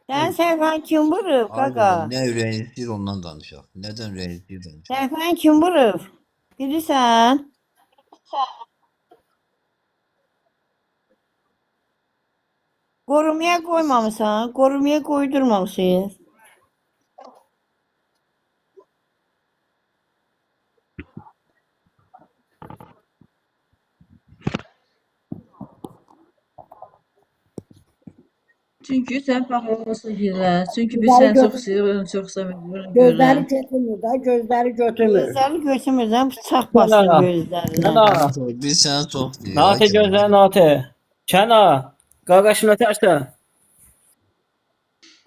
Sen səhvən kim vurub, qaqa? Harbiden ne ürəyini istəyir ondan danışaq. Nədən ürəyini istəyir danışaq. Səhvən kim vurub? Bilirsən? Qorumaya qoymamısan, qorumaya qoydurmamışsınız. Çünki sən paxıllısı girər. Çünki biz Gözləri səni çox götür, seviyorum, çox seviyorum. gözləri Görə. götürmür da, gözləri götürmür. Gözləri götürmürsən, bıçaq Kəna, bastın gözlərinə. Kəna, Biz səni çox istəyirik. Nate ay Kenan. gözlə Nate. Kəna, qaqaşına tərsə.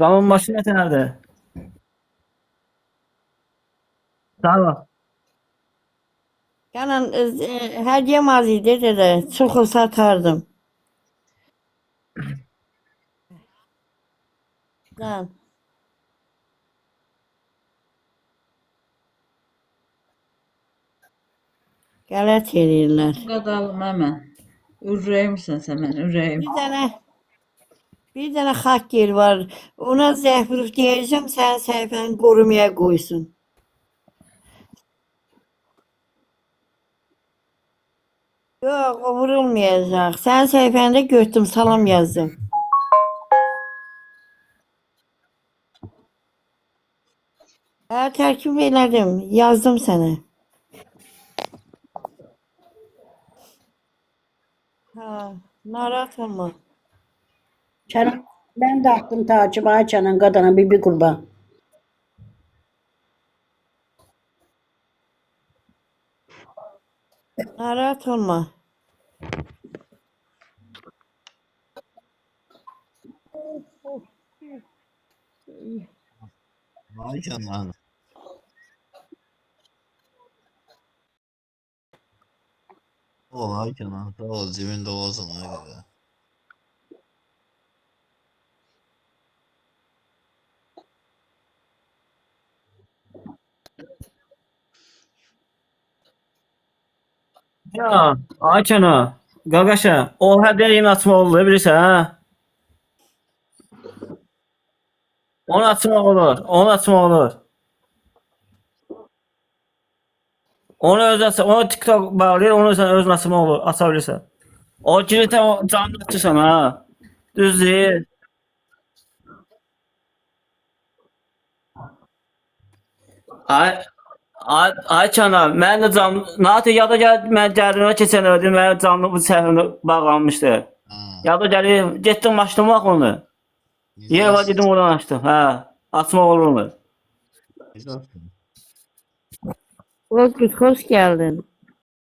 Damın maşını nerede? Tamam. Qanan, hədiyyəm az idi, dedə, çox olsa atardım. Lan, qələt eləyirlər. Qadalım hemen. Ürəyimsən sən mən, ürəyim. Bir dənə xakker var. Ona zəhvruf deyəcəm, sənin səhifəni qorumaya qoysun. Yox, o vurulmayacaq. Sənin səhifəndə götdüm, salam yazdım. Hə, tərkib elədim, yazdım sənə. Hə, narahat olma. Kənan, mən də attım takip, ay Kənan, qadana bir qurban. Narahat olma. Ay Kenan. Sağ ol ay Kenan. Sağ ol cebinde olsun ay dede. Ya, ay Kəna, qaqaşa, o hədiyyə yeni açma oldu, bilirsən, hə? Onu açmaq olur, onu açmaq olur. Onu onu TikTok bağlayır, onu sen öz açmaq olur, açabilirsən. O kilitə canlı açırsan, ha? Düz deyil. Ay, ay Kəna, mən də canlı, Natə yada gəl, mən gəldiyimə keçən ödüm, mənim canlı bu səhvimdə bağlanmışdı. Ha. Yada gəlir, getdim açdım bax onu. Yer var dedim oradan açdım, hə. Açmaq olur mu? Güzel. Xoş gəldin.